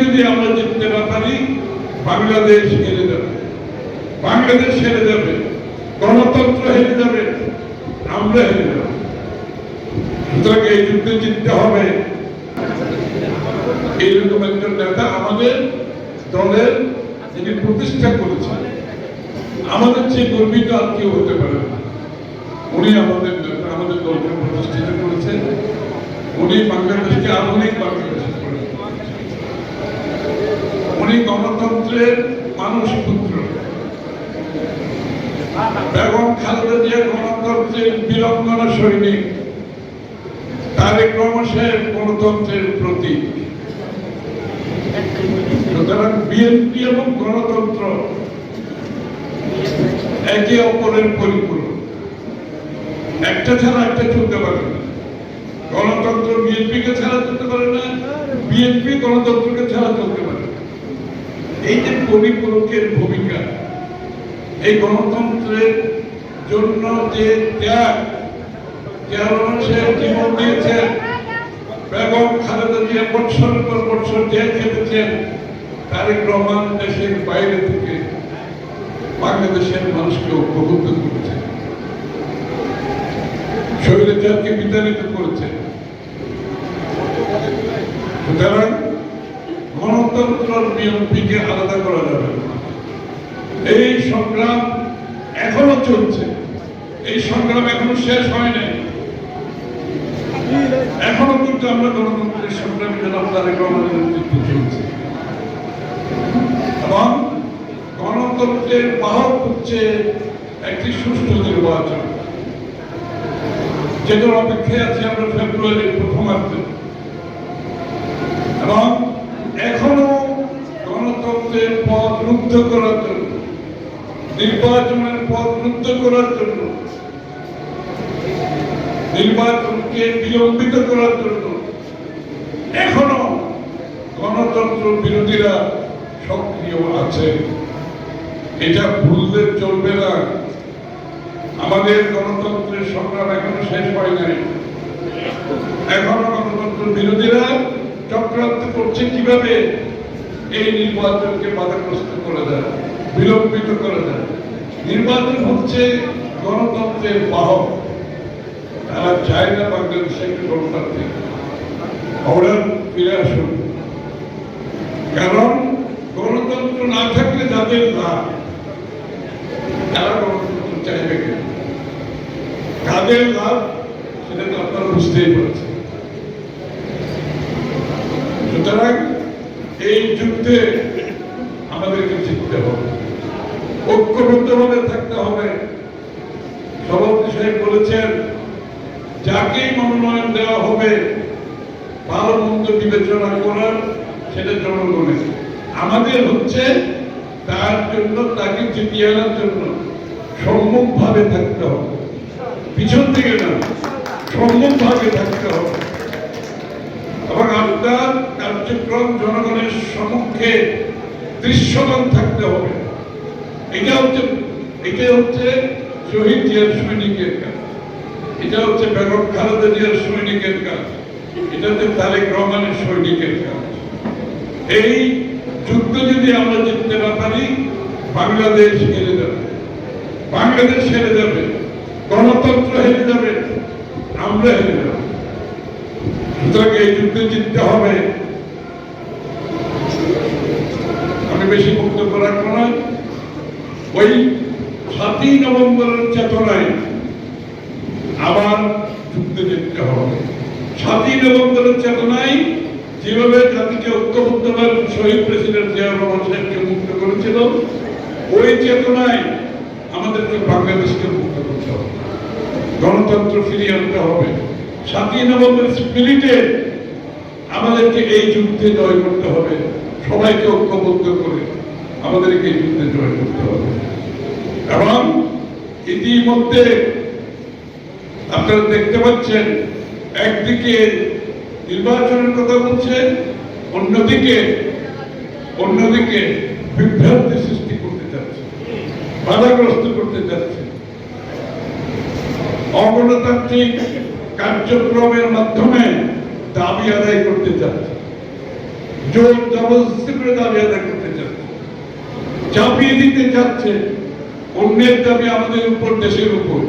যদি আমরা জিততে না পারি বাংলাদেশ হেরে যাবে, বাংলাদেশ হেরে যাবে, গণতন্ত্র হেরে যাবে, আমরা হেরে যাব। সুতরাং এই যুদ্ধে জিততে হবে। এইরকম একজন নেতা আমাদের দলের যিনি প্রতিষ্ঠা করেছেন, আমাদের চেয়ে গর্বিত আর কেউ হতে পারে না। উনি আমাদের নেতা, আমাদের দলকে প্রতিষ্ঠিত করেছেন। উনি বাংলাদেশকে আধুনিক বাংলাদেশ করে, উনি গণতন্ত্রের মানুষ পুত্র। বেগম খালেদা জিয়া গণতন্ত্রের বীরাঙ্গনা সৈনিক, তারেক রহমান গণতন্ত্রের প্রতীক। সুতরাং বিএনপি এবং গণতন্ত্র একে অপরের পরিপূরক, একটা ছাড়া একটা চলতে পারে না। গণতন্ত্র বিএনপিকে ছাড়া চলতে পারে না, বিএনপি গণতন্ত্রকে ছাড়া চলতে পারে না। এই যে পরিপূরকের ভূমিকা, এই গণতন্ত্রের জন্য যে ত্যাগ, জীবন দিয়েছেন, বেগম খালেদা জিয়া বৎসরের পর বৎসর জেল খেটেছেন, তারেক রহমান দেশের বাইরে থেকে বাংলাদেশের মানুষকে ঐক্যবদ্ধ করেছেন, স্বৈরাচারকে বিতাড়িত করেছেন। সুতরাং গণতন্ত্র বিএনপিকে আলাদা করা যাবে না। এই সংগ্রাম এখনো চলছে, এই সংগ্রাম এখনো শেষ হয় নাই। এখনো কিন্তু আমরা গণতন্ত্রের সংগ্রামী জনাব তারেক রহমানের নেতৃত্বে চলছে এবং গণতন্ত্রের বাহক হচ্ছে একটি সুষ্ঠু নির্বাচন, যেটার অপেক্ষায় আছে আমরা ফেব্রুয়ারির প্রথমার্ধে। এবং এখনো গণতন্ত্রের পথ রুদ্ধ করার জন্য, নির্বাচনের পথ রুদ্ধ করার জন্য, নির্বাচনকে বিলম্বিত করার জন্য এখনো গণতন্ত্র বিরোধীরা সক্রিয় আছে। এটা ভুললে চলবে না। আমাদের গণতন্ত্রের সংগ্রাম এখনো শেষ হয় নাই। এখনো গণতন্ত্র বিরোধীরা চক্রান্ত করছে কিভাবে এই নির্বাচনকে বাধাগ্রস্ত করা যায়, বিলম্বিত করা যায়। নির্বাচন হচ্ছে গণতন্ত্রের বাহক। তারা চায় না বাংলাদেশে একটা গণতান্ত্রিক অর্ডার ফিরে আসুন। কারণ গণতন্ত্র না থাকলে যাদের লাভ, তারা গণতন্ত্র চাইবে কেন, কাদের লাভ, সেটা তো আপনারা বুঝতেই পারছেন। সুতরাং এই যুদ্ধে আমাদেরকে জিততে হবে, ঐক্যবদ্ধভাবে থাকতে হবে। সভাপতি সাহেব বলেছেন, যাকেই মনোনয়ন দেওয়া হবে ভালো মন্দ বিবেচনা করার সেটা জনগণের। আমাদের হচ্ছে তার জন্য, তাকে জিতিয়ে আনার জন্য সম্মুখভাবে থাকতে হবে, পিছন থেকে না, সম্মুখভাবে থাকতে হবে। এবং আপনার কার্যক্রম জনগণের সম্মুখে দৃশ্যমান থাকতে হবে। এটা হচ্ছে শহীদ জিয়ার সৈনিকের কাজ, এটা হচ্ছে বেগম খালেদা জিয়ার সৈনিকের কাজ, এটা হচ্ছে তারেক রহমানের সৈনিকের কাজ। এই যুদ্ধ যদি আমরা জিততে না পারি বাংলাদেশ হেরে যাবে, বাংলাদেশ হেরে যাবে, গণতন্ত্র হেরে যাবে, আমরা হেরে যাব। সুতরাং এই যুদ্ধে জিততে হবে। আমি বেশি বক্তব্য রাখবো না। ওই 7ই নভেম্বরের চেতনায় আবার যুদ্ধে জিততে হবে। 7ই নভেম্বরের চেতনায় যেভাবে জাতিকে ঐক্যবদ্ধভাবে শহীদ প্রেসিডেন্ট জিয়া রহমান সাহেবকে মুক্ত করেছিল, ওই চেতনায় আমাদেরকে বাংলাদেশকে মুক্ত করতে হবে, গণতন্ত্র ফিরিয়ে আনতে হবে। 7ই নভেম্বর স্পিরিটে আমাদেরকে এই যুদ্ধে জয় করতে হবে। সবাইকে ঐক্যবদ্ধ করে আমাদেরকে এই যুদ্ধে জয় করতে হবে। এবং ইতিমধ্যে আপনারা দেখতে পাচ্ছেন, একদিকে নির্বাচনের কথা বলছেন, অন্যদিকে বিভ্রান্তি সৃষ্টি করতে চাচ্ছে, বাধাগ্রস্ত করতে চাচ্ছে, অগণতান্ত্রিক কার্যক্রমের মাধ্যমে দাবি আদায় করতে চাচ্ছে। জোর জবরদস্তি করে দাবি আদায় করতে চাচ্ছে, চাপিয়ে দিতে চাচ্ছে অন্যের দাবি আমাদের উপর, দেশের উপর।